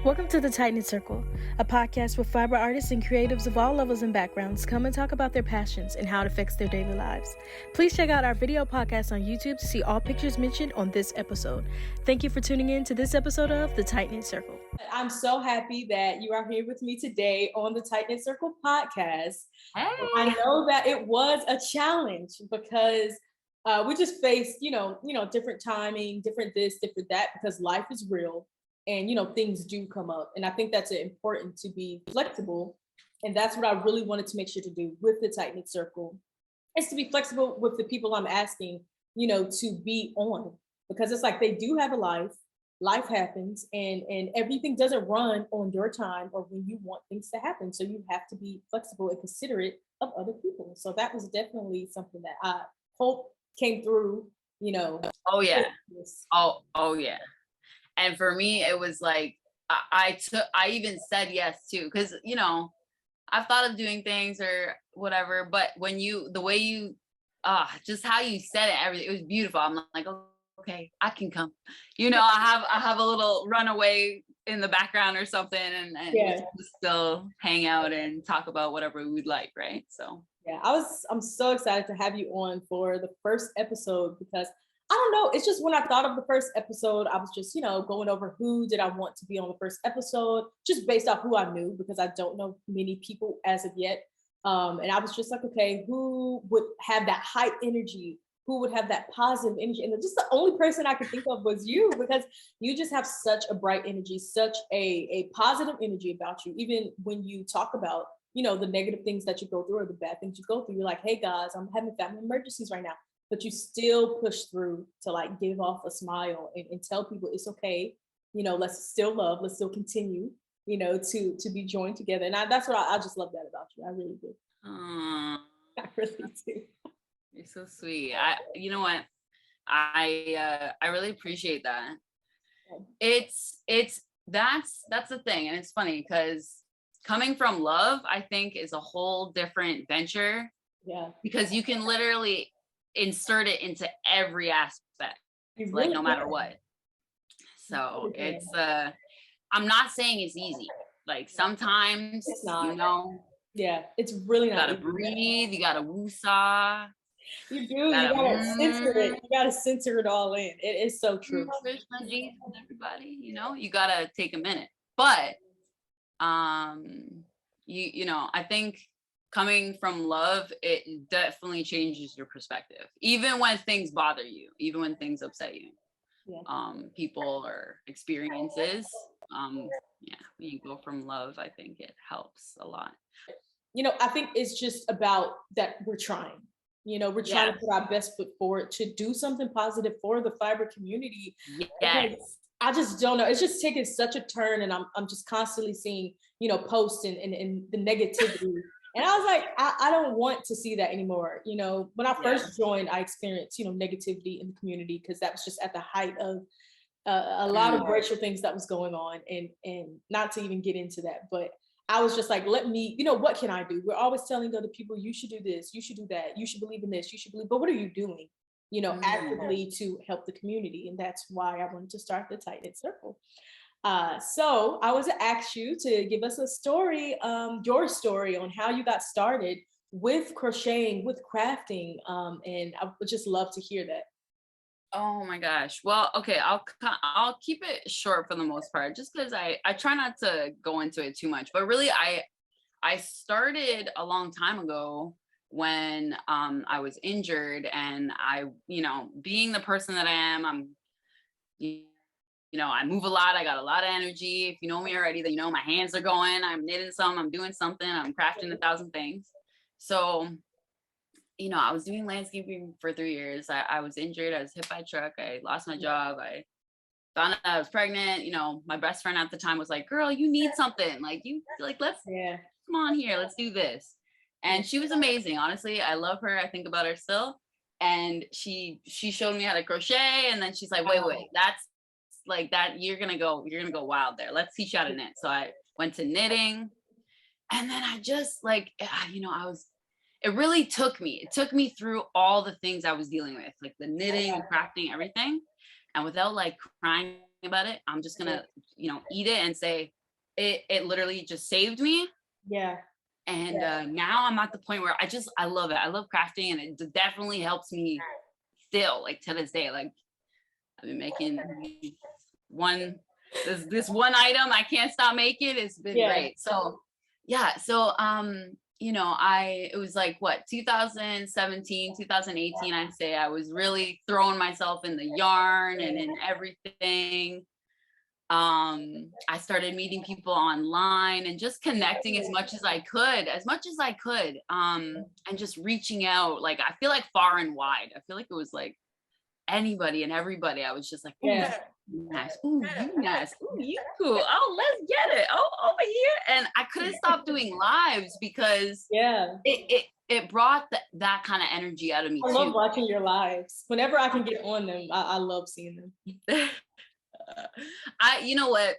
Welcome to the Tight Knit Circle, a podcast where fiber artists and creatives of all levels and backgrounds come and talk about their passions and how it affects their daily lives. Please check out our video podcast on YouTube to see all pictures mentioned on this episode. Thank you for tuning in to this episode of the Tight Knit Circle. I'm so happy that you are here with me today on the Tight Knit Circle podcast. Hey. I know that it was a challenge because we just faced, different timing, different this, different that, because life is real. And, things do come up. And I think that's important to be flexible. And that's what I really wanted to make sure to do with the Tight Knit Circle, is to be flexible with the people I'm asking, to be on. Because it's like they do have a life happens, and everything doesn't run on your time or when you want things to happen. So you have to be flexible and considerate of other people. So that was definitely something that I hope came through, Oh, yeah. Oh, yeah. And for me, it was like, I even said yes too, because, I've thought of doing things or whatever, but the way you, just how you said it, everything, it was beautiful. I'm like, okay, I can come. I have a little runaway in the background or something, and yeah, still hang out and talk about whatever we'd like, right? So yeah, I'm so excited to have you on for the first episode, because I don't know. It's just when I thought of the first episode, I was just, going over who did I want to be on the first episode, just based off who I knew, because I don't know many people as of yet. And I was just like, okay, who would have that high energy? Who would have that positive energy? And just the only person I could think of was you, because you just have such a bright energy, such a positive energy about you. Even when you talk about, the negative things that you go through or the bad things you go through, you're like, hey guys, I'm having family emergencies right now. But you still push through to like give off a smile and tell people it's okay. Let's still love, let's still continue, to be joined together. And that's what I just love that about you. I really do. I really do. You're so sweet. You know what? I really appreciate that. It's that's the thing. And it's funny because coming from love, I think, is a whole different venture. Yeah. Because you can literally insert it into every aspect, like no matter what. So it's I'm not saying it's easy. Like sometimes it's not. Yeah, it's really not. You gotta breathe, you gotta woosah. You do, you gotta censor it. You gotta censor it all in. It is so true. Krishna, Jesus, everybody, you gotta take a minute. But I think coming from love, it definitely changes your perspective, even when things bother you, even when things upset you. Yeah. People or experiences. When you go from love, I think it helps a lot. I think it's just about that we're trying. We're trying to put our best foot forward to do something positive for the fiber community. Yes. I just don't know. It's just taking such a turn, and I'm just constantly seeing, posts and the negativity. And I was like, I don't want to see that anymore. When I first joined, I experienced, negativity in the community, because that was just at the height of a lot of racial things that was going on, and not to even get into that, but I was just like, let me, what can I do? We're always telling other people, you should do this, you should do that, you should believe in this, you should believe, but what are you doing, actively to help the community? And that's why I wanted to start the Tight Knit Circle. So I was to ask you to give us a story, your story on how you got started with crocheting, with crafting, and I would just love to hear that. Oh my gosh. Well, okay, I'll keep it short for the most part, just because I try not to go into it too much. But really, I started a long time ago when I was injured, and I, being the person that I am, I'm, I move a lot. I got a lot of energy. If you know me already, then my hands are going. I'm knitting some. I'm doing something. I'm crafting 1,000 things. So, I was doing landscaping for 3 years. I was injured. I was hit by a truck. I lost my job. I found out I was pregnant. My best friend at the time was like, "Girl, you need something. Let's come on here. Let's do this." And she was amazing. Honestly, I love her. I think about her still. And she showed me how to crochet. And then she's like, wait, that's like that. You're gonna go wild there. Let's teach you how to knit. So I went to knitting, and then I just it really took me through all the things I was dealing with, like the knitting and crafting, everything. And without like crying about it, I'm just gonna, eat it and say, it literally just saved me. Yeah. And now I'm at the point where I love it. I love crafting, and it definitely helps me still, like to this day. Like I've been making this one item I can't stop making. It's been great. So yeah. So you know, it was like what, 2017, 2018, I'd say I was really throwing myself in the yarn and in everything. I started meeting people online and just connecting as much as I could, and just reaching out. Like, I feel like far and wide. I feel like it was like anybody and everybody. I was just like, ooh, you nice. Ooh, you nice. Ooh, you cool. Oh, let's get it. Oh, over here. And I couldn't stop doing lives because it brought that kind of energy out of me. I love watching your lives. Whenever I can get on them, I love seeing them. You know what?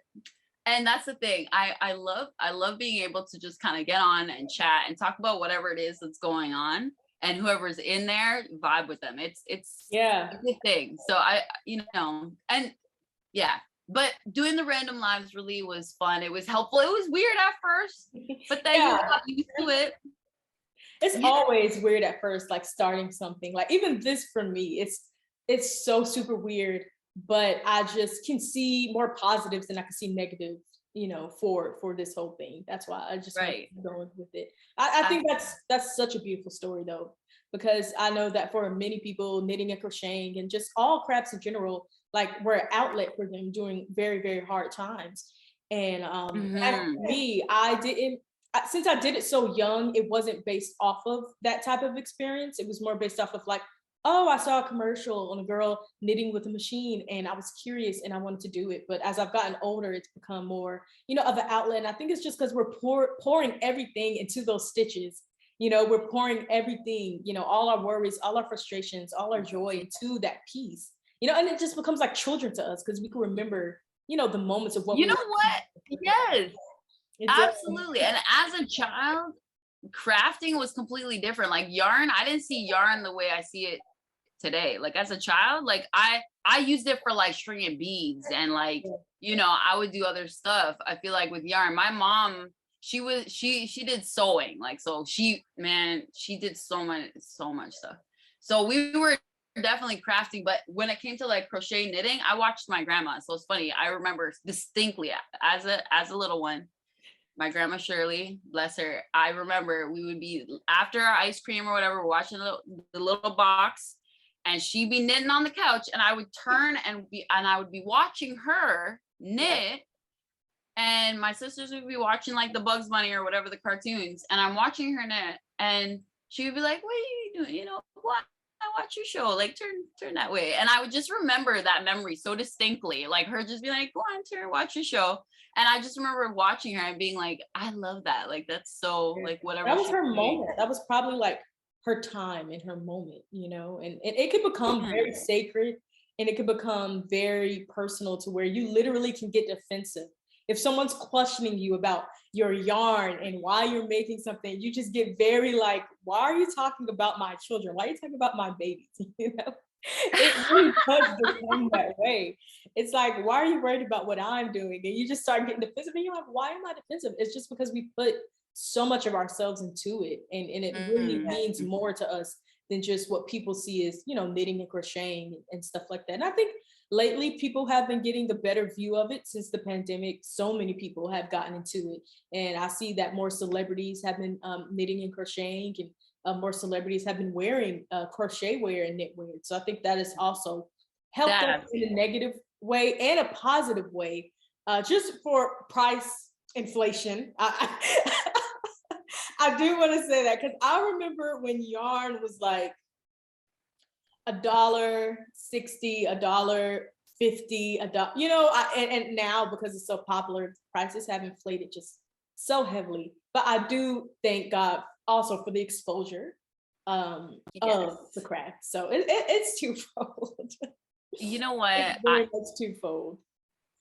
And that's the thing. I love being able to just kind of get on and chat and talk about whatever it is that's going on, and whoever's in there, vibe with them. It's a good thing. So you know, and yeah, but doing the random lives really was fun. It was helpful. It was weird at first, but then you got used to it. It's always weird at first, like starting something. Like even this for me, it's so super weird, but I just can see more positives than I can see negatives, you know, for this whole thing. That's why I just keep going with it. I think that's such a beautiful story though, because I know that for many people, knitting and crocheting and just all crafts in general, like were an outlet for them during very, very hard times. And as for me, since I did it so young, it wasn't based off of that type of experience. It was more based off of like, oh, I saw a commercial on a girl knitting with a machine and I was curious and I wanted to do it. But as I've gotten older, it's become more, you know, of an outlet. And I think it's just because we're pouring everything into those stitches. You know, we're pouring everything, you know, all our worries, all our frustrations, all our joy into that piece, you know, and it just becomes like children to us because we can remember, you know, the moments of what you know what? Yes, absolutely. And as a child, crafting was completely different. Like yarn, I didn't see yarn the way I see it today. Like as a child, like I used it for like stringing beads and like, you know, I would do other stuff. I feel like with yarn, my mom, she did sewing. Like, so she did so much stuff. So we were definitely crafting, but when it came to like crochet knitting, I watched my grandma. So it's funny. I remember distinctly as a little one, my grandma Shirley, bless her. I remember we would be after our ice cream or whatever, watching the little box, and she'd be knitting on the couch, and I would turn and I would be watching her knit, and my sisters would be watching like the Bugs Bunny or whatever the cartoons, and I'm watching her knit, and she would be like, "What are you doing? You know what? I watch your show. Like turn that way." And I would just remember that memory so distinctly, like her just be like, "Go on, turn, watch your show." And I just remember watching her and being like, I love that. Like, that's so, like, whatever. That was her moment. That was probably like her time and her moment, you know, and it could become very sacred and it could become very personal to where you literally can get defensive. If someone's questioning you about your yarn and why you're making something, you just get very like, why are you talking about my children? Why are you talking about my babies? You know? It really does become that way. It's like, why are you worried about what I'm doing? And you just start getting defensive and you're like, why am I defensive? It's just because we put so much of ourselves into it, and it really means more to us than just what people see as, you know, knitting and crocheting and stuff like that. And I think lately people have been getting the better view of it since the pandemic. So many people have gotten into it, and I see that more celebrities have been knitting and crocheting, and more celebrities have been wearing crochet wear and knitwear. So I think that has also helped us in a negative way and a positive way, just for price inflation. I do want to say that because I remember when yarn was like $1.60, $1.50, you know, and now because it's so popular, prices have inflated just so heavily. But I do thank God also for the exposure of the craft. So it's twofold. You know what? It's twofold.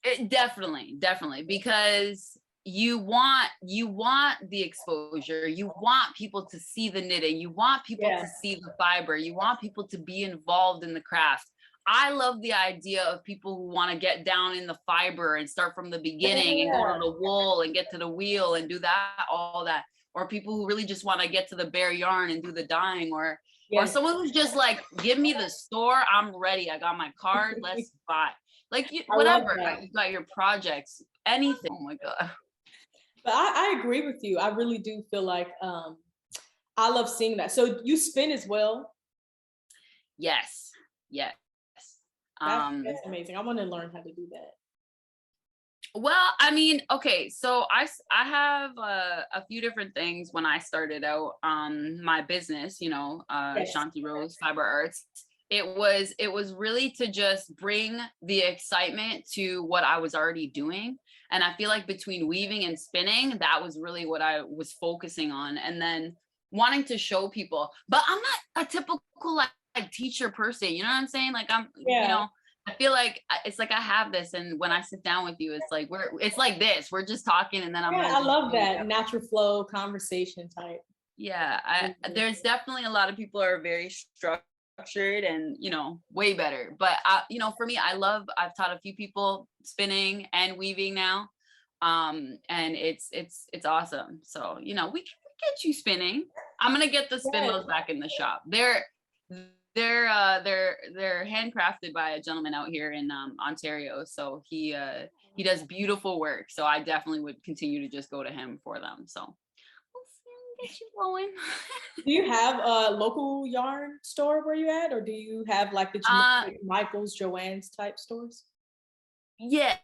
It definitely, because you want the exposure, you want people to see the knitting, you want people to see the fiber, you want people to be involved in the craft. I love the idea of people who want to get down in the fiber and start from the beginning and go to the wool and get to the wheel and do that, all that. Or people who really just want to get to the bare yarn and do the dyeing, or someone who's just like, give me the store, I'm ready. I got my card, let's buy. Like whatever, you got your projects, anything. Oh my God. But I agree with you. I really do feel like I love seeing that. So you spin as well? Yes. That's amazing. I want to learn how to do that. Well, I mean, okay, so I have a few different things when I started out my business, Shanti Rose Fiber Arts. It was really to just bring the excitement to what I was already doing. And I feel like between weaving and spinning, that was really what I was focusing on. And then wanting to show people, but I'm not a typical like teacher person, you know what I'm saying? Like I feel like it's like I have this, and when I sit down with you, it's like it's like this. We're just talking, and then I love that natural flow conversation type. Yeah, there's definitely a lot of people are very structured and way better. But for me, I've taught a few people spinning and weaving now, and it's awesome. So we can get you spinning. I'm gonna get the spin loads back in the shop. They're handcrafted by a gentleman out here in Ontario. So he does beautiful work. So I definitely would continue to just go to him for them. So we'll see, get you going. Do you have a local yarn store where you at, or do you have like the Michael's, Joann's type stores? Yeah.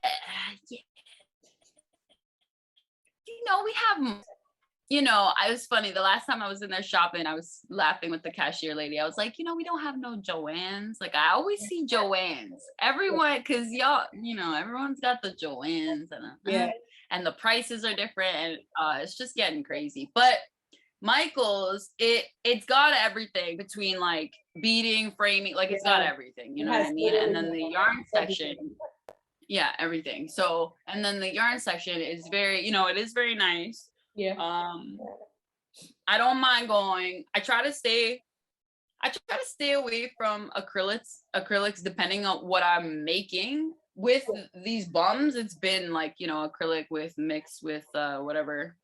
We have. I was funny. The last time I was in there shopping, I was laughing with the cashier lady. I was like, we don't have no Joann's. Like I always see Joann's. Everyone, because y'all, everyone's got the Joann's, and the prices are different, and it's just getting crazy. But Michael's, it's got everything between like beading, framing, like it's got everything. You know what I mean? And then the yarn section. Yeah, everything. So, and then the yarn section is very, it is very nice. Yeah. I don't mind going. I try to stay away from acrylics depending on what I'm making. With these bums, it's been like, acrylic with mixed with whatever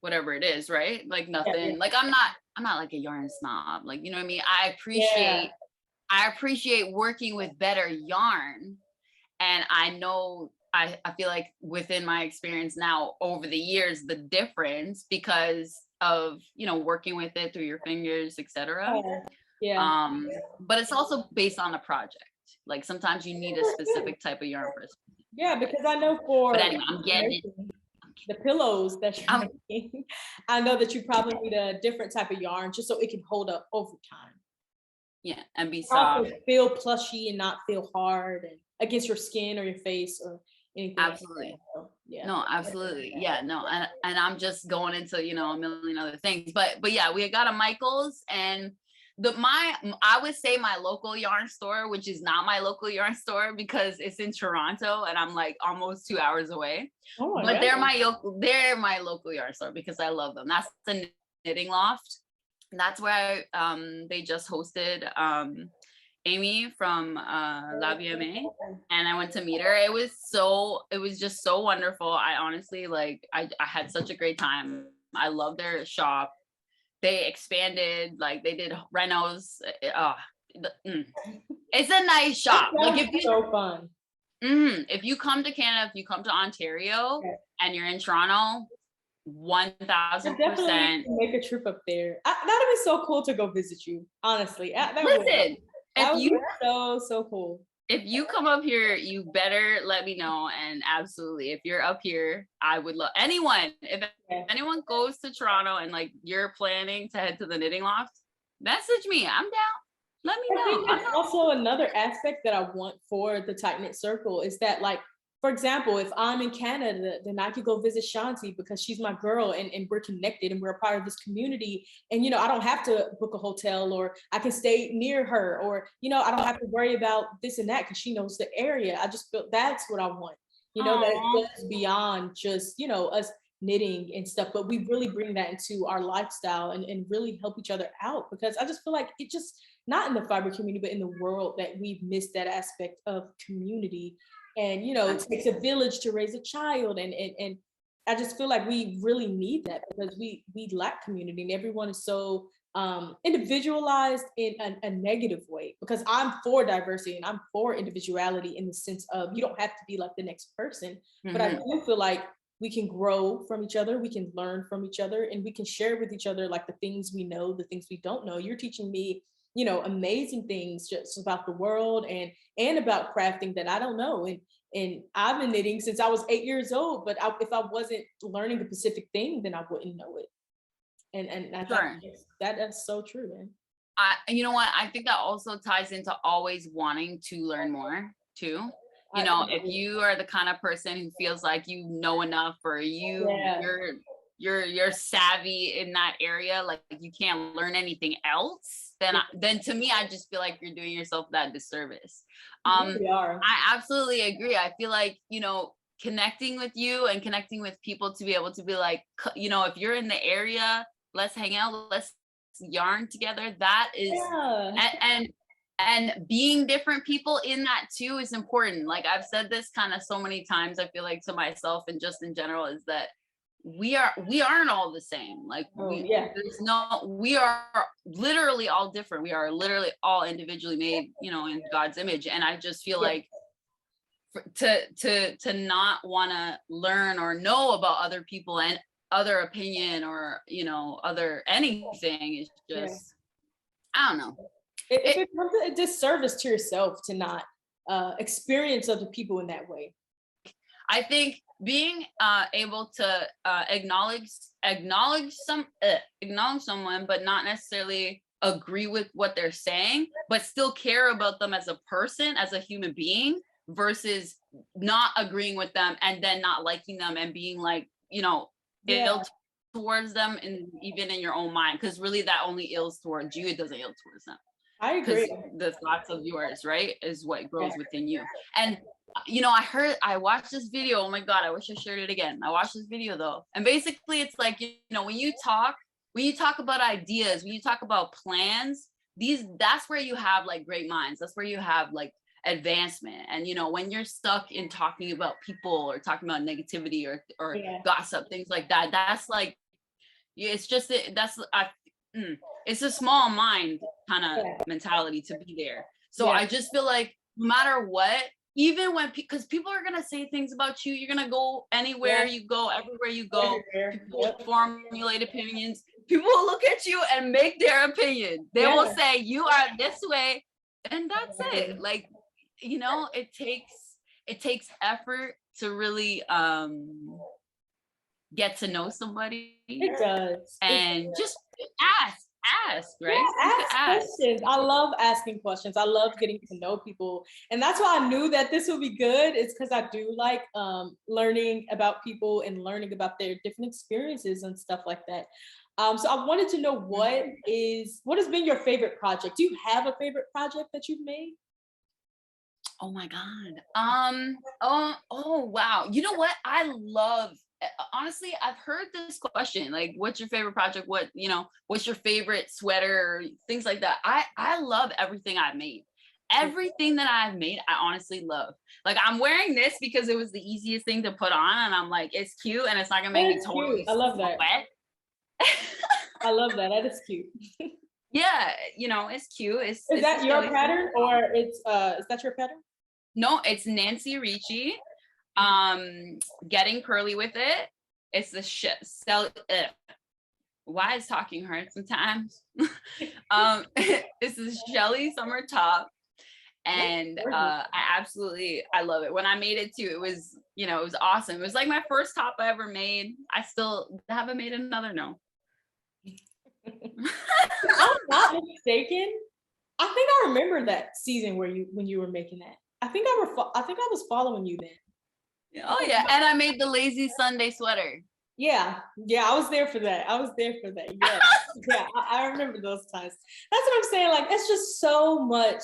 it is, right? Like nothing. Like I'm not like a yarn snob. Like, you know what I mean? I appreciate working with better yarn. And I know I feel like within my experience now over the years, the difference because of, working with it through your fingers, etc. Yeah. But it's also based on the project. Like sometimes you need a specific type of yarn for it. Yeah, because I know but anyway, I'm getting it. The pillows that you're making, I know that you probably need a different type of yarn just so it can hold up over time. Yeah, and be soft. Also feel plushy and not feel hard and against your skin or your face or anything. Absolutely. So, yeah. No, absolutely. Yeah, no. And I'm just going into, a million other things. But yeah, we got a Michael's, and I would say my local yarn store, which is not my local yarn store because it's in Toronto and I'm like almost 2 hours away. Oh, but they're my local yarn store because I love them. That's the Knitting Loft. That's where they just hosted Amy from La VMA, and I went to meet her. It was just so wonderful. I honestly I had such a great time. I love their shop. They expanded, like they did renos. It's a nice shop. Like if you so fun. If you come to Canada, if you come to Ontario and you're in Toronto, 1000%. Make a trip up there. That'd be so cool to go visit you. Honestly, listen. That would be so cool. If you come up here, you better let me know. And absolutely, if you're up here, I would love anyone. If anyone goes to Toronto and like you're planning to head to the Knitting Loft, message me. I'm down. Let me know. I think that's also another aspect that I want for the Tight Knit Circle is that, like, for example, if I'm in Canada, then I could go visit Shanti because she's my girl and we're connected and we're a part of this community. And, I don't have to book a hotel, or I can stay near her, or, I don't have to worry about this and that because she knows the area. I just feel that's what I want, that it goes beyond just, us knitting and stuff, but we really bring that into our lifestyle and really help each other out, because I just feel like it just not in the fiber community, but in the world, that we've missed that aspect of community. And, you know, it takes a village to raise a child. And I just feel like we really need that, because we lack community, and everyone is so individualized in a negative way, because I'm for diversity and I'm for individuality in the sense of you don't have to be like the next person. But I do feel like we can grow from each other, we can learn from each other, and we can share with each other like the things we know, the things we don't know. You're teaching me, you know, amazing things just about the world and about crafting that I don't know. And I've been knitting since I was 8 years old, but if I wasn't learning a specific thing, then I wouldn't know it. And I thought that's so true, man. You know what? I think that also ties into always wanting to learn more too. You know, if you are the kind of person who feels like you know enough, or you're savvy in that area, like you can't learn anything else, then to me, I just feel like you're doing yourself that disservice. I absolutely agree. I feel like, you know, connecting with you and connecting with people to be able to be like, you know, if you're in the area, let's hang out, let's yarn together. That is, and being different people in that too is important. Like I've said this kind of so many times, I feel like, to myself and just in general, is that we aren't all the same. Like we are literally all different. We are literally all individually made, you know, in God's image. And I just feel like to not want to learn or know about other people and other opinion, or, you know, other anything, is just, I don't know. It becomes a disservice to yourself to not experience other people in that way. I think being able to acknowledge someone, but not necessarily agree with what they're saying, but still care about them as a person, as a human being, versus not agreeing with them and then not liking them and being like, you know, ill towards them, and even in your own mind, because really that only ills towards you, it doesn't ill towards them. I agree. The thoughts of yours, right, is what grows within you. And you know, I watched this video. Oh my God, I wish I shared it again. I watched this video though, and basically it's like, you know, when you talk about ideas, when you talk about plans, that's where you have like great minds. That's where you have like advancement. And you know, when you're stuck in talking about people or talking about negativity or gossip, things like that, that's like, it's just it's a small mind kind of mentality to be there. So I just feel like no matter what, even when, because people are gonna say things about you, you're gonna go anywhere you go, everywhere you go, people formulate opinions. People will look at you and make their opinion. They will say you are this way, and that's it. Like, you know, it takes effort to really get to know somebody. It does. And just ask, right? Ask questions. I love asking questions. I love getting to know people. And that's why I knew that this would be good. It's because I do like learning about people and learning about their different experiences and stuff like that. So I wanted to know what has been your favorite project? Do you have a favorite project that you've made? Oh my God. Oh wow. You know what? I love, honestly, I've heard this question, like, what's your favorite project? What, you know, what's your favorite sweater? Things like that. I love everything I've made. Everything that I've made, I honestly love. Like, I'm wearing this because it was the easiest thing to put on, and I'm like, it's cute and it's not gonna make me totally I love that. wet. I love that. That is cute. Yeah, you know, it's cute. Is that your pattern, or is that your pattern? No, it's Nancy Ricci. Getting curly with it. It's the why is talking hard sometimes? This is Shelly summer top, and I love it. When I made it too, it was, you know, it was awesome. It was like my first top I ever made. I still haven't made another. No. I'm not mistaken. I think I remember that season when you were making that. I think I was following you then. Oh yeah, and I made the lazy Sunday sweater. Yeah, I was there for that. Yeah, I remember those times. That's what I'm saying. Like, it's just so much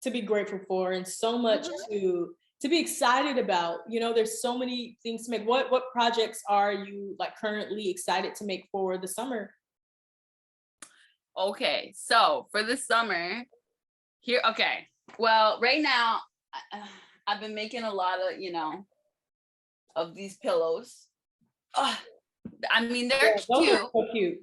to be grateful for, and so much to be excited about. You know, there's so many things to make. What projects are you like currently excited to make for the summer? Okay, so for the summer, Here, okay. Well, right now, I've been making a lot of, of these pillows. I mean, they're those cute. are so cute.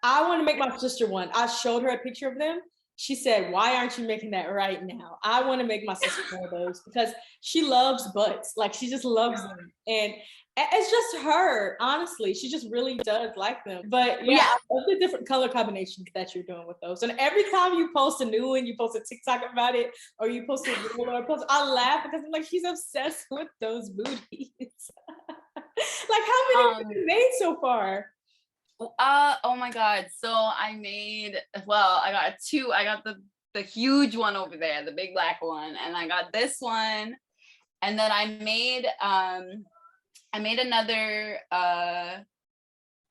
I want to make my sister one. I showed her a picture of them. She said, "Why aren't you making that right now?" I want to make my sister one of those because she loves butts. Like, she just loves them. And it's just her, honestly. She just really does like them. But yeah, I love the different color combinations that you're doing with those. And every time you post a new one, you post a TikTok about it, or you post a reel or a post, I laugh because I'm like, she's obsessed with those booties. Like, how many have you made so far? Oh my God. So I got two. I got the huge one over there, the big black one, and I got this one. And then I made another I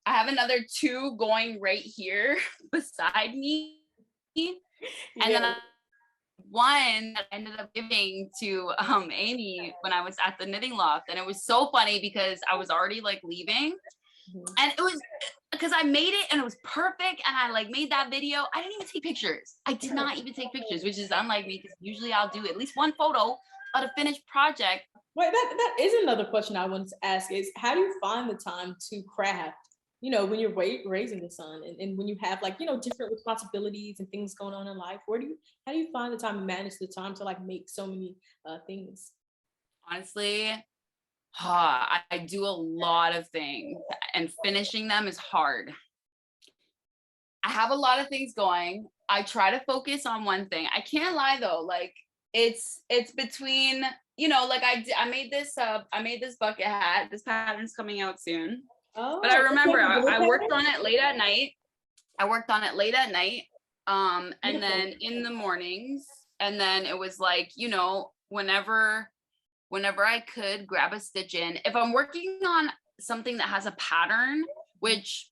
have another two going right here beside me. And then one that I ended up giving to Amy when I was at the knitting loft. And it was so funny because I was already like leaving. And it was because I made it and it was perfect, and I like made that video. I didn't even take pictures. I did not even take pictures, which is unlike me because usually I'll do at least one photo of a finished project. Wait, that is another question I wanted to ask is, how do you find the time to craft, when you're raising a son and when you have like, different responsibilities and things going on in life? How do you find the time and manage the time to like make so many things? Honestly, I do a lot of things and finishing them is hard. I have a lot of things going. I try to focus on one thing. I can't lie though, like it's between, like I made this bucket hat. This pattern's coming out soon. But I remember I worked on it late at night. And then in the mornings, and then it was like, whenever I could grab a stitch in. If I'm working on something that has a pattern, which,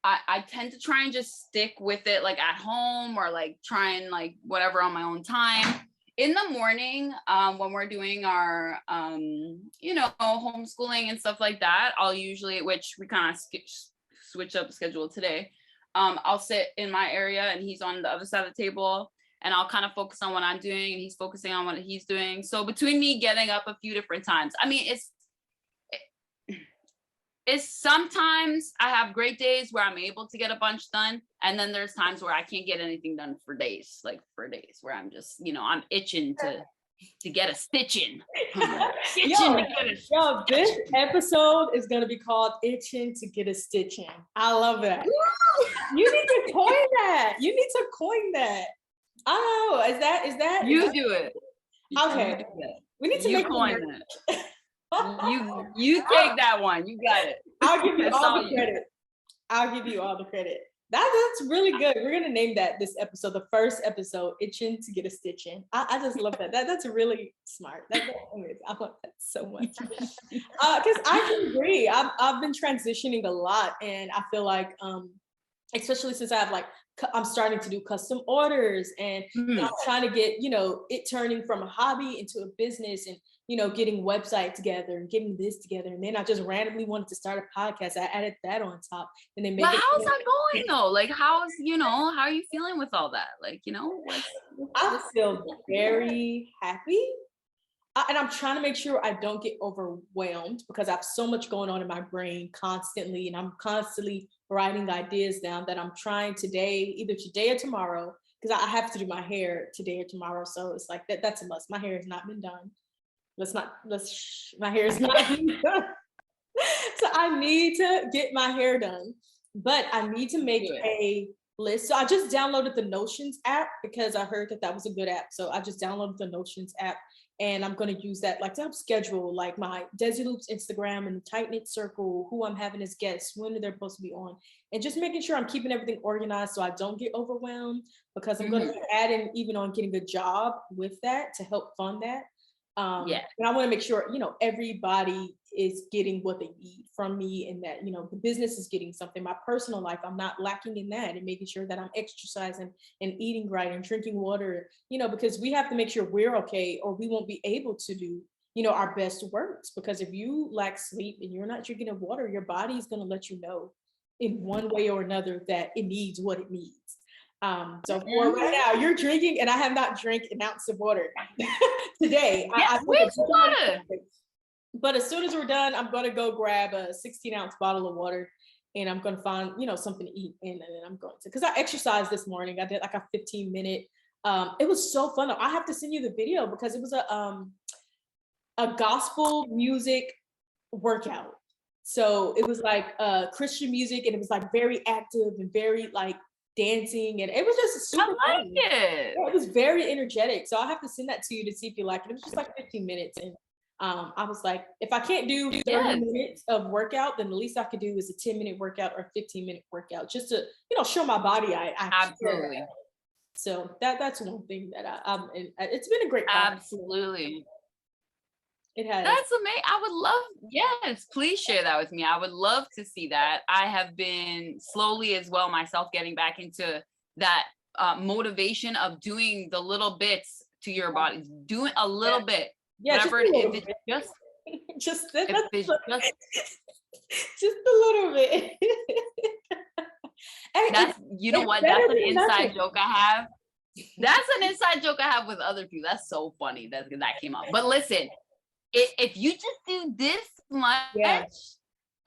I tend to try and just stick with it like at home or like try and like whatever on my own time. In the morning, when we're doing our, homeschooling and stuff like that, I'll usually, which we kind of switch up the schedule today. I'll sit in my area and he's on the other side of the table. And I'll kind of focus on what I'm doing and he's focusing on what he's doing. So between me getting up a few different times, I mean, it's sometimes I have great days where I'm able to get a bunch done. And then there's times where I can't get anything done for days where I'm just, I'm itching to get a stitch in. This episode is going to be called Itchin to Get a Stitch In. I love that. You need to coin that. Oh, is that you do it? Okay, we need to make coin it. You take that one. You got it. I'll give you all the credit. That's really good. We're gonna name that this episode, the first episode, Itchin to Get a Stitch In. I just love that. That's really smart. I love that so much. Because I can agree. I've been transitioning a lot, and I feel like especially since I'm starting to do custom orders and I'm trying to get, it turning from a hobby into a business and, getting website together and getting this together. And then I just randomly wanted to start a podcast. I added that on top and then how's that going though? Like, how are you feeling with all that? Like, I feel very happy. And I'm trying to make sure I don't get overwhelmed because I have so much going on in my brain constantly. And I'm constantly writing ideas down that I'm trying either today or tomorrow, because I have to do my hair today or tomorrow. So it's like that's a must. My hair has not been done. My hair is not been done. So I need to get my hair done, but I need to make a list. So I just downloaded the Notions app because I heard that was a good app. So I just downloaded the Notions app. And I'm going to use that like to help schedule like my Dezzyloops Instagram and the Tight Knit Circle, who I'm having as guests, when they're supposed to be on, and just making sure I'm keeping everything organized so I don't get overwhelmed, because I'm going to add in even on getting a job with that to help fund that. And I want to make sure, everybody is getting what they need from me, and that, the business is getting something. My personal life, I'm not lacking in that, and making sure that I'm exercising and eating right and drinking water, because we have to make sure we're okay, or we won't be able to do, our best works. Because if you lack sleep and you're not drinking enough water, your body is going to let you know in one way or another that it needs what it needs. So for right now, you're drinking, and I have not drank an ounce of water today. Yes, where's the water? But as soon as we're done, I'm gonna go grab a 16-ounce bottle of water, and I'm gonna find something to eat, and then I'm going to, because I exercised this morning. I did like a 15-minute. It was so fun. I have to send you the video because it was a gospel music workout. So it was like Christian music, and it was like very active and very like dancing, and it was just super I like fun. it. Yeah, it was very energetic. So I'll have to send that to you to see if you like it. It was just like 15 minutes. And I was like, if I can't do 30 minutes of workout, then the least I could do is a 10-minute workout or a 15-minute workout, just to, show my body I absolutely care. So that's one thing that it's been a great process. Absolutely. It has. That's amazing. I would love, yes, please share that with me. I would love to see that. I have been slowly as well myself getting back into that motivation of doing the little bits to your body, doing a little bit. Yeah, whatever if it's just just if it's just a little bit. That's what? That's an inside joke I have. That's an inside joke I have with other people. That's so funny that came up. But listen, if you just do this much,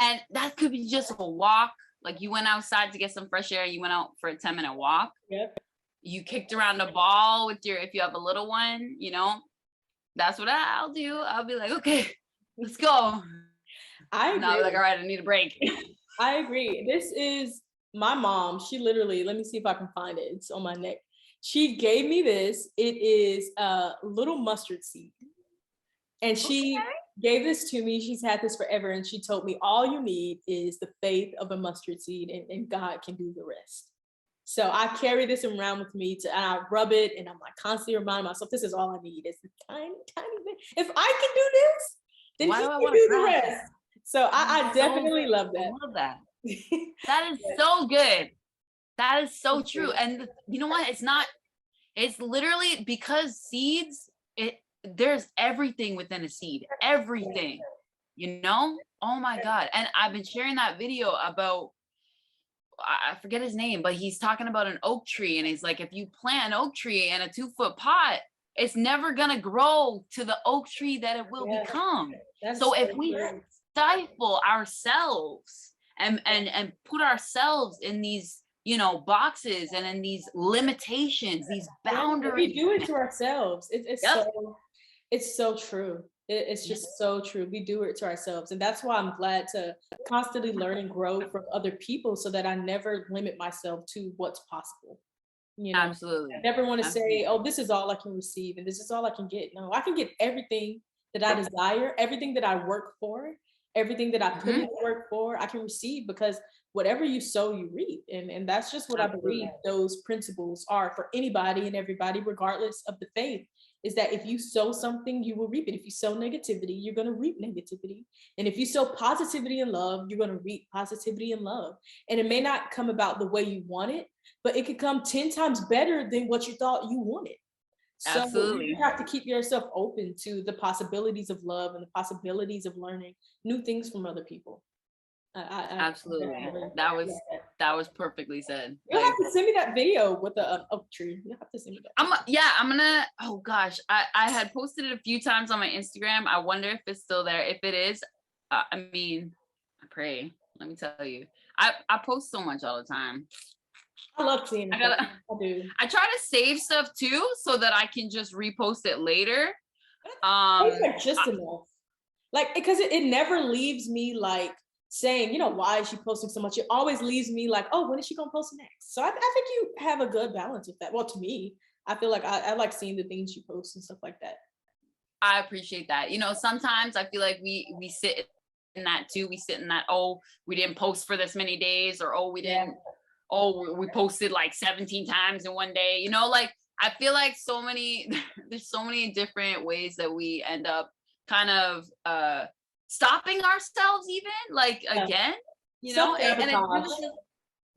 and that could be just a walk, like you went outside to get some fresh air, you went out for a 10-minute walk. Yep. You kicked around the ball with if you have a little one, that's what I'll do. I'll be like, okay, let's go. I agree. And I'll be like, all right, I need a break. I agree. This is my mom. She literally, let me see if I can find it. It's on my neck. She gave me this. It is a little mustard seed. And she gave this to me. She's had this forever. And she told me, all you need is the faith of a mustard seed, and God can do the rest. So I carry this around with me and I rub it, and I'm like constantly reminding myself, this is all I need. It's a tiny, tiny bit. If I can do this, then he can do the rest. So I definitely love that. I love that. That is so good. That is so true. And you know what? It's literally because seeds, there's everything within a seed, everything, oh my God. And I've been sharing that video about, I forget his name, but he's talking about an oak tree. And he's like, if you plant an oak tree in a 2-foot pot, it's never going to grow to the oak tree that it will become. So if we stifle ourselves and put ourselves in these, boxes and in these limitations, these boundaries. We do it to ourselves. It's so true. It's just so true. We do it to ourselves. And that's why I'm glad to constantly learn and grow from other people, so that I never limit myself to what's possible. Absolutely. I never want to say, oh, this is all I can receive and this is all I can get. No, I can get everything that I desire, everything that I work for, everything that I put in work for, I can receive, because whatever you sow, you reap. And that's just what I believe those principles are for anybody and everybody, regardless of the faith, is that if you sow something, you will reap it. If you sow negativity, you're going to reap negativity. And if you sow positivity and love, you're going to reap positivity and love. And it may not come about the way you want it, but it could come 10 times better than what you thought you wanted. So absolutely. You have to keep yourself open to the possibilities of love and the possibilities of learning new things from other people. Absolutely. That was perfectly said. You'll have to send me that video with the oak tree. You'll have to send me that. I'm gonna, oh gosh, I had posted it a few times on my Instagram. I wonder if it's still there. If it is, I pray, let me tell you, I post so much all the time. I love seeing it. I do. I try to save stuff too, so that I can just repost it later. Like just enough. Like, because it never leaves me like saying, why is she posting so much? It always leaves me like, oh, when is she gonna post next? So I think you have a good balance with that. Well, to me, I feel like I like seeing the things you post and stuff like that. I appreciate that. Sometimes I feel like we sit in that too. We sit in that, oh, we didn't post for this many days, or oh, we didn't, oh, we posted like 17 times in one day. Like, I feel like there's so many different ways that we end up kind of stopping ourselves, even like again, and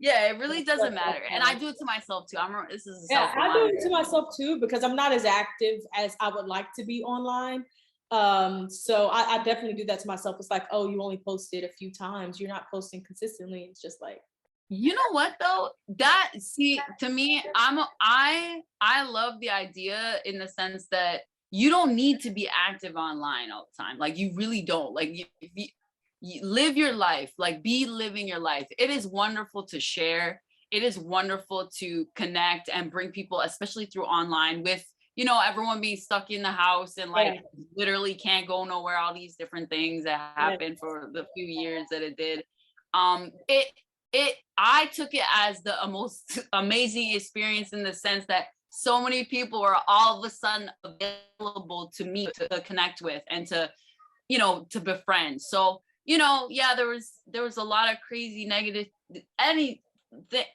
it really doesn't matter. And I do it to myself too. This is I do it to myself too, because I'm not as active as I would like to be online. So I definitely do that to myself. It's like, oh, you only posted a few times, you're not posting consistently. It's just like, You know what though? That, see, to me, I love the idea in the sense that you don't need to be active online all the time. Like you really don't. Like you live your life, like be living your life. It is wonderful to share. It is wonderful to connect and bring people, especially through online, with, you know, everyone being stuck in the house and like literally can't go nowhere, all these different things that happened for the few years that it did. I took it as the most amazing experience in the sense that so many people were all of a sudden available to me to connect with and to, you know, to befriend. So, you know, yeah, there was a lot of crazy negative,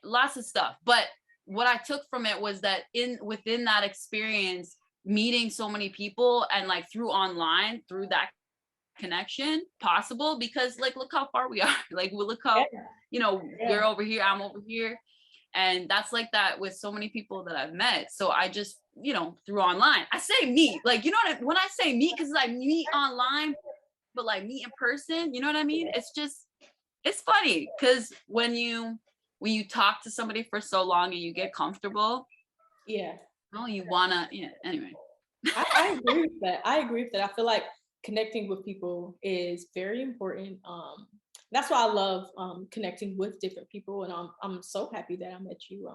lots of stuff. But what I took from it was that within that experience, meeting so many people and like through online, through that connection possible, because like look how far we are. Like we look how, you know, you're over here, I'm over here. And that's like that with so many people that I've met. So I just, you know, through online, I say meet, like, you know what when I say meet, because I meet online, but like meet in person, you know what I mean? It's just, it's funny because when you talk to somebody for so long and you get comfortable, oh, you wanna, anyway. I agree with that. I agree with that. I feel like connecting with people is very important. That's why I love connecting with different people, and I'm so happy that I met you.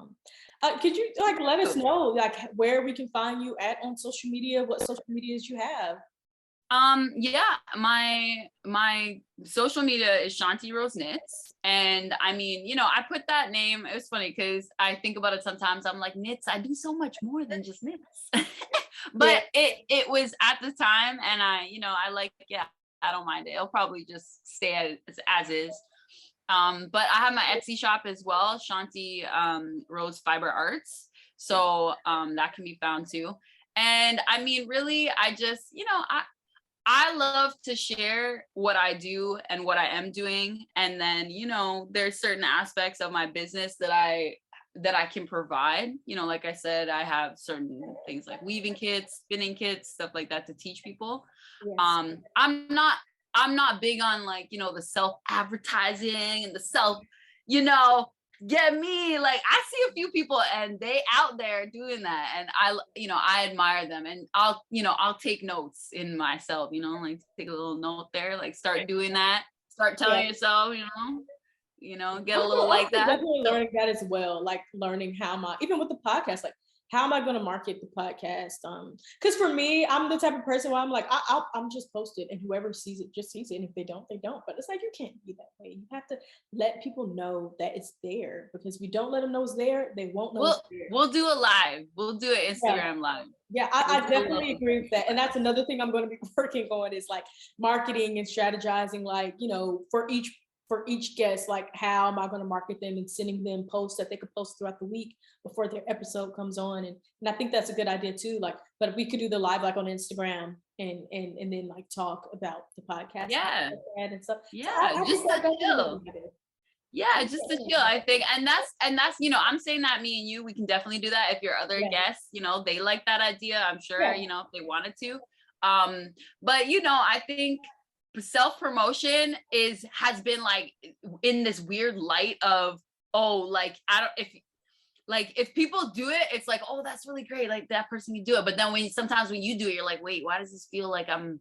Could you like let us know like where we can find you at on social media? What social medias you have? Yeah, my social media is Shanti Rose Knits. And I mean, you know, I put that name, it was funny because I think about it sometimes, I'm like, knits, I do so much more than just knits. But it was at the time, and I, you know, I like, I don't mind it. It'll probably just stay as is. But I have my Etsy shop as well, Shanti Rose Fiber Arts. So that can be found too. And I mean, really, I just, you know, I love to share what I do and what I am doing. And then, you know, there's certain aspects of my business that I can provide. You know, like I said, I have certain things like weaving kits, spinning kits, stuff like that to teach people. I'm not big on like, you know, the self-advertising and the self, you know, get me, like I see a few people and they out there doing that, and I admire them, and I'll take notes in myself, you know, like take a little note there, like start doing that, start telling yourself, you know, get a little like that. Definitely learning that as well, like learning how even with the podcast, like how am I going to market the podcast? Because for me, I'm the type of person where I'm like, I'm just post it, and whoever sees it just sees it, and if they don't, they don't. But it's like you can't be that way. You have to let people know that it's there, because if you don't let them know it's there, they won't know it's there. We'll do a live. We'll do an Instagram live. Yeah, I definitely agree with that. And that's another thing I'm going to be working on is like marketing and strategizing, like, you know, for each guest, like how am I going to market them and sending them posts that they could post throughout the week before their episode comes on. And I think that's a good idea too. Like, but we could do the live like on Instagram and then like talk about the podcast. And stuff. Yeah, so just to chill. Yeah, just to chill, I think. And that's, you know, I'm saying that me and you, we can definitely do that if your other guests, you know, they like that idea, I'm sure, you know, if they wanted to. But you know, I think self-promotion has been like in this weird light of, oh, like if people do it, it's like, oh, that's really great, like that person can do it. But then sometimes when you do it, you're like, wait, why does this feel like I'm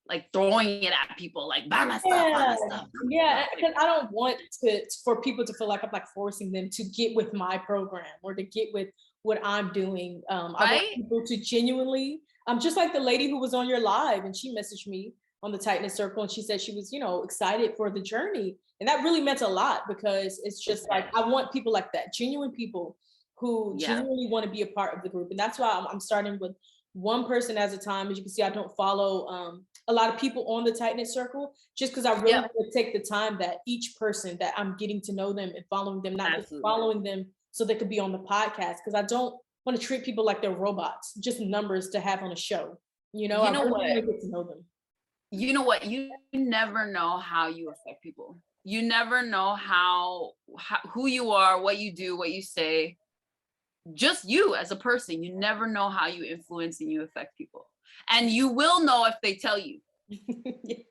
like throwing it at people, like buy my stuff. Yeah, because I don't want for people to feel like I'm like forcing them to get with my program or to get with what I'm doing. I want people to genuinely, just like the lady who was on your live, and she messaged me on the Tight Knit Circle, and she said she was, you know, excited for the journey. And that really meant a lot, because it's just like, I want people like that, genuine people who genuinely want to be a part of the group. And that's why I'm starting with one person at a time. As you can see, I don't follow a lot of people on the Tight Knit Circle, just because I really want to take the time that each person that I'm getting to know them and following them, not just following them so they could be on the podcast. Because I don't want to treat people like they're robots, just numbers to have on a show. You know, I really want to get to know them. You know what? You never know how you affect people. You never know how who you are, what you do, what you say. Just you as a person. You never know how you influence and you affect people. And you will know if they tell you. You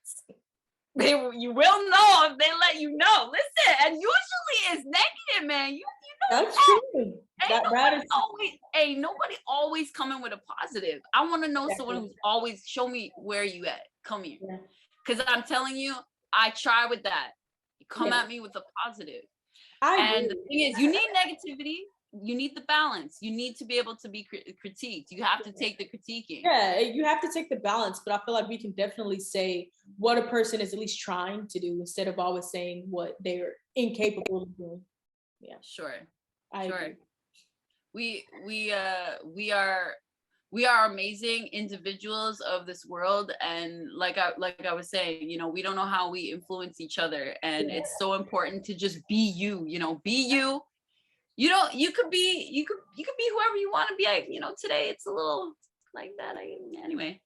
will know if they let you know. Listen, and usually is negative, man. You know That's that. true. That is Nobody always coming with a positive. I want to know someone who's always show me where you at. Come here. Because I'm telling you, I try with that. You come at me with a positive. And the thing is, you need negativity. You need the balance. You need to be able to be critiqued. You have to take the critiquing. Yeah, you have to take the balance, but I feel like we can definitely say what a person is at least trying to do instead of always saying what they're incapable of doing. Yeah, sure. I agree. We are amazing individuals of this world, and like I was saying, you know, we don't know how we influence each other, and it's so important to just be you. You know, be you. You know, you could be whoever you want to be. You know, today it's a little like that. Anyway,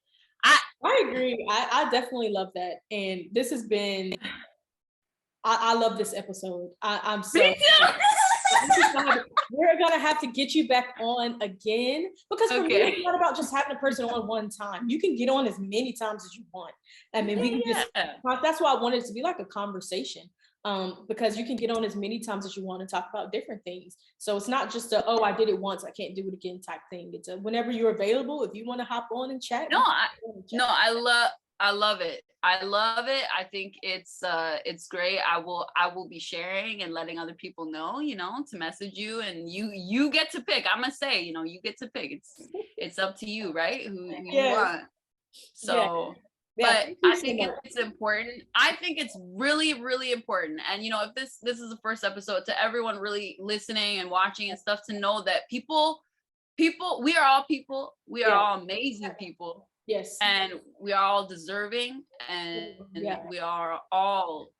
I agree. I definitely love that, and this has been. I love this episode. I'm so. We're gonna have to get you back on again because for me, it's not about just having a person on one time. You can get on as many times as you want. I mean, we can just. That's why I wanted it to be like a conversation. Because you can get on as many times as you want to talk about different things. So it's not just a, oh, I did it once, I can't do it again type thing. It's a whenever you're available, if you want to hop on and chat. I love it. I love it. I think it's great. I will be sharing and letting other people know, you know, to message you, and you get to pick. I'm gonna say, you know, you get to pick. It's up to you, right? Who you want. So but I think it's important. I think it's really, really important. And, you know, if this is the first episode, to everyone really listening and watching and stuff, to know that people, we are all people. We are all amazing people. Yes. And we are all deserving, and we are all,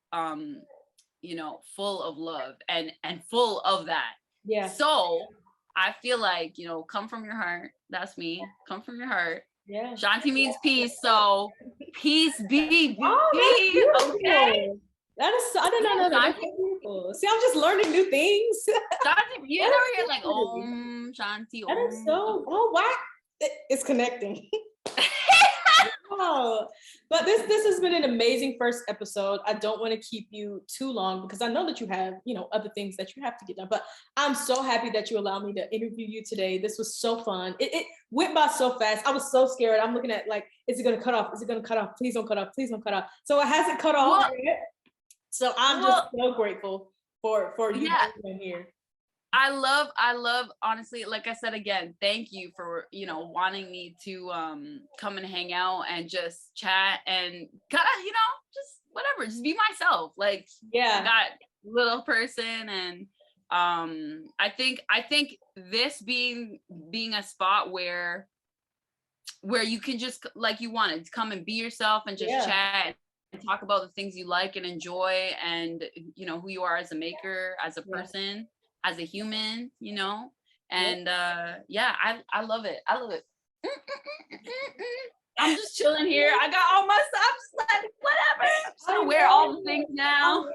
you know, full of love and full of that. Yeah. So I feel like, you know, come from your heart. That's me. Come from your heart. Yeah. Shanti means peace, so peace be. Okay. That is so, I did not know that. That's beautiful. See, I'm just learning new things. Shanti, you know, you're like, Shanti. That is so. Oh, wow. It's connecting. Oh, but this has been an amazing first episode. I don't want to keep you too long because I know that you have, you know, other things that you have to get done, but I'm so happy that you allowed me to interview you today. This was so fun. It went by so fast. I was so scared. I'm looking at like, is it going to cut off? Is it going to cut off? Please don't cut off. Please don't cut off. So it hasn't cut off yet. So I'm just so grateful for you being here. I love, honestly, like I said, again, thank you for, you know, wanting me to come and hang out and just chat and kind of, you know, just whatever, just be myself. Like, I got little person, and I think this being a spot where you can just, like you wanted, come and be yourself and just chat and talk about the things you like and enjoy, and, you know, who you are as a maker, as a person, as a human, you know, and I love it. I love it. I'm just chilling here. I got all my stuff. I'm just like, whatever. I'm just gonna wear all the things now.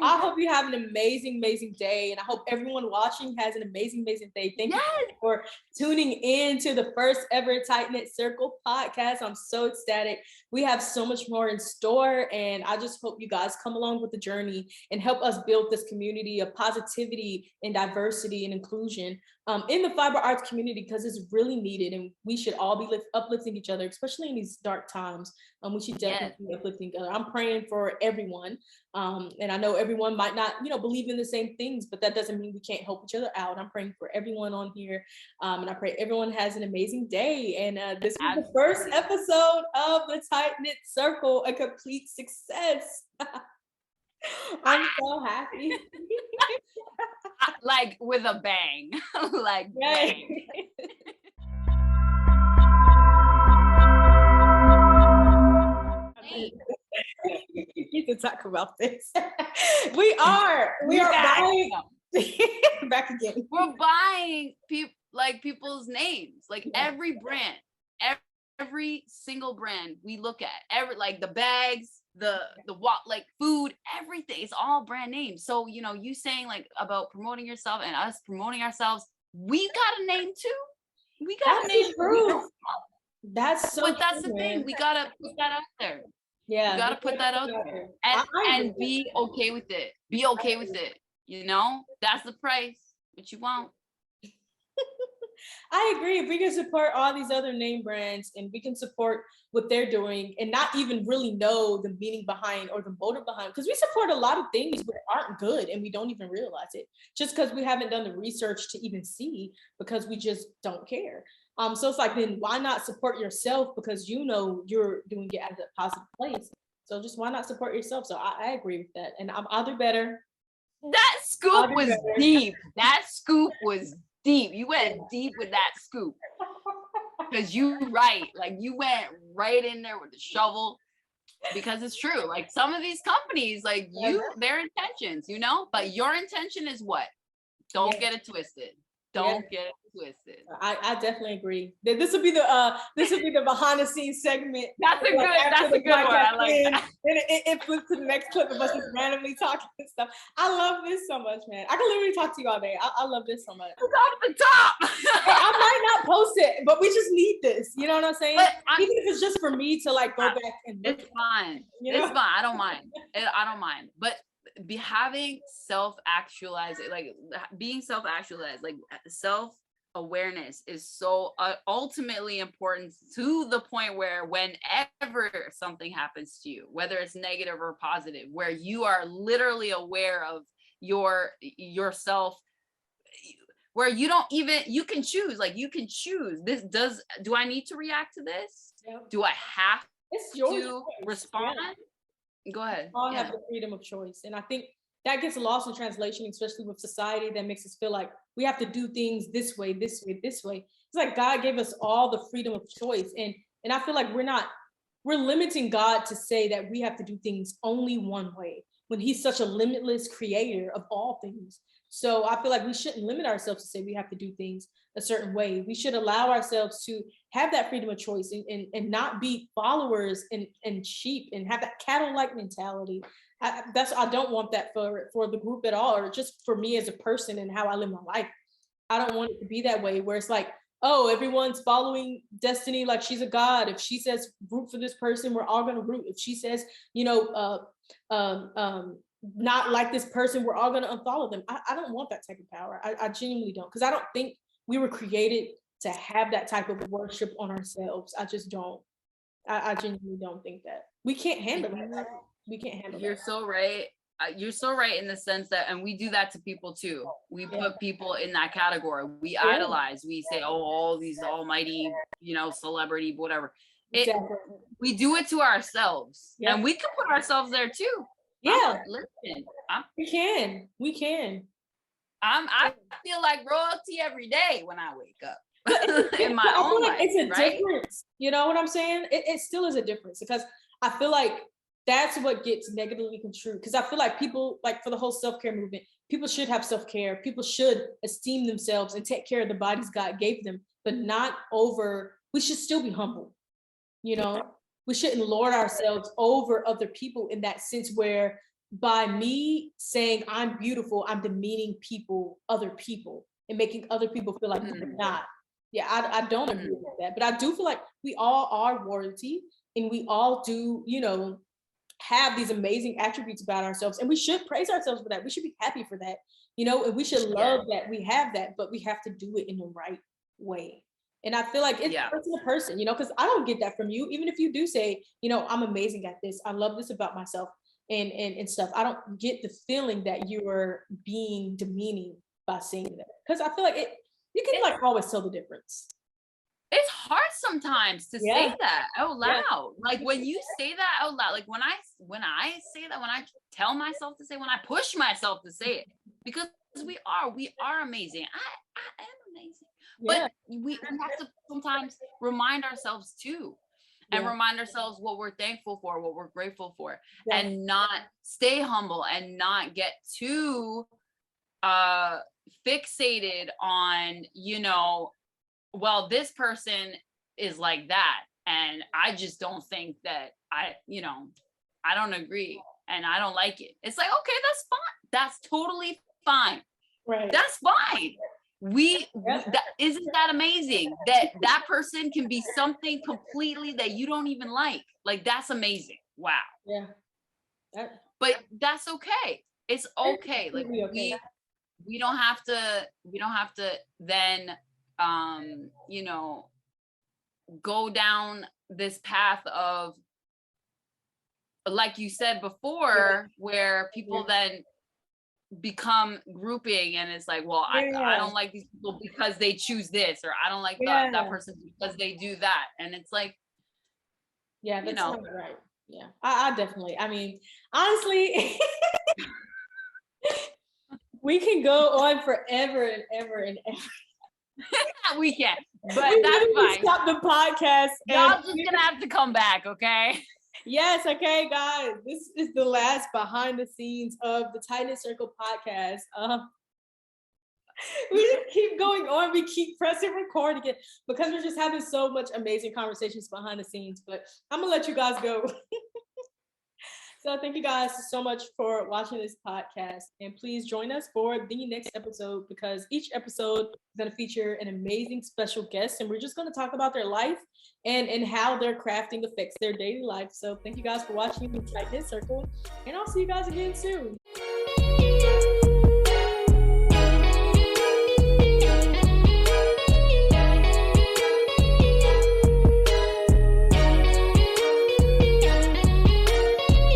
I hope you have an amazing, amazing day. And I hope everyone watching has an amazing, amazing day. Thank you for tuning in to the first ever Tight Knit Circle podcast. I'm so ecstatic. We have so much more in store. And I just hope you guys come along with the journey and help us build this community of positivity and diversity and inclusion in the fiber arts community, because it's really needed, and we should all be uplifting each other, especially in these dark times. We should definitely be uplifting each other. I'm praying for everyone, and I know everyone might not, you know, believe in the same things, but that doesn't mean we can't help each other out. I'm praying for everyone on here, and I pray everyone has an amazing day. And this was the first episode of the Tight Knit Circle, a complete success. I'm so happy. Like with a bang. Like bang. You need to talk about this. We are buying back again. We're buying people's names, like every brand, every single brand we look at, like the bags, the what, like food, everything, it's all brand names. So, you know, you saying like about promoting yourself and us promoting ourselves, we got a name too. We got a name. That's so. But that's the thing. We gotta put that out there. Yeah, you gotta put that out there and be okay with it. Be okay with it. You know, that's the price, but you won't. I agree. If we can support all these other name brands and we can support what they're doing and not even really know the meaning behind or the motive behind, because we support a lot of things that aren't good and we don't even realize it just because we haven't done the research to even see, because we just don't care. So it's like, then why not support yourself, because you know you're doing it at a positive place. So just why not support yourself? So I agree with that. And I'll do better. That scoop was deep. That scoop was deep. You went deep with that scoop. Because you right. Like you went right in there with the shovel. Because it's true. Like some of these companies, like their intentions, you know, but your intention is what? Don't get it twisted. Don't get it twisted. I definitely agree. This will be the behind the scenes segment. That's a good one. I like that. And it flips to the next clip of us just randomly talking and stuff. I love this so much, man. I can literally talk to you all day. I love this so much. It's off the top. I might not post it, but we just need this. You know what I'm saying? Even if it's just for me to like go back and look. It's fine. It's fine. I don't mind. I don't mind. But having self-actualized, like being self-actualized, like self-awareness is so ultimately important, to the point where whenever something happens to you, whether it's negative or positive, where you are literally aware of yourself, where you can choose, like you can choose do I need to react to this? Do I have to respond? Go aheed. All have the freedom of choice. And I think that gets lost in translation, especially with society that makes us feel like we have to do things this way, this way, this way. It's like God gave us all the freedom of choice. And I feel like we're limiting God to say that we have to do things only one way, when he's such a limitless creator of all things. So I feel like we shouldn't limit ourselves to say we have to do things a certain way. We should allow ourselves to have that freedom of choice and not be followers and sheep and have that cattle-like mentality. I don't want that for the group at all, or just for me as a person and how I live my life. I don't want it to be that way where it's like, oh, everyone's following Destiny like she's a god. If she says root for this person, we're all gonna root. If she says, not like this person, we're all gonna unfollow them. I don't want that type of power. I genuinely don't, because I don't think we were created to have that type of worship on ourselves. I just don't. I genuinely don't think that we can't handle it. We can't handle it. You're so right. You're so right in the sense that, and we do that to people too. We put people in that category. We idolize. We say, oh, all these almighty, celebrity, whatever. We do it to ourselves, and we can put ourselves there too. Listen, we can. I feel like royalty every day when I wake up in my own life. It's a difference. You know what I'm saying? It still is a difference, because I feel like that's what gets negatively construed. Because I feel like people, like for the whole self-care movement, people should have self-care. People should esteem themselves and take care of the bodies God gave them, but not over. We should still be humble. We shouldn't lord ourselves over other people in that sense, where by me saying I'm beautiful, I'm demeaning other people, and making other people feel like they're not. I don't agree with that, but I do feel like we all are royalty, and we all do, have these amazing attributes about ourselves, and we should praise ourselves for that. We should be happy for that, and we should love that we have that, but we have to do it in the right way. And I feel like it's person to person, because I don't get that from you. Even if you do say, I'm amazing at this, I love this about myself and stuff, I don't get the feeling that you are being demeaning by saying that. Because I feel like you can always tell the difference. It's hard sometimes to say that out loud. Like when you say that out loud, like when I say that, when I tell myself to say, when I push myself to say it, because we are amazing. I am amazing. But we have to sometimes remind ourselves too, and remind ourselves what we're thankful for, what we're grateful for, and not stay humble and not get too fixated on, well, this person is like that, and I just don't think that I don't agree and I don't like it. It's like, okay, that's fine. That's totally fine. Right. That's fine. Isn't that amazing that person can be something completely that you don't even like? Like, that's amazing. Wow. Yeah. But that's okay. It's okay. Like okay. we don't have to then you know, go down this path of, like you said before, where people then become grouping, and it's like, well, I don't like these people because they choose this, or I don't like that person because they do that, and it's like, that's not right. Yeah, I definitely, I mean, honestly, we can go on forever and ever and ever. We can, but that's fine. Stop the podcast. Y'all just gonna have to come back, okay? Yes, okay, guys. This is the last behind the scenes of the Tight Circle podcast. We just keep going on. We keep pressing record again because we're just having so much amazing conversations behind the scenes. But I'm gonna let you guys go. So thank you guys so much for watching this podcast, and please join us for the next episode, because each episode is going to feature an amazing special guest, and we're just going to talk about their life and how their crafting affects their daily life. So thank you guys for watching the Tight Circle, and I'll see you guys again soon.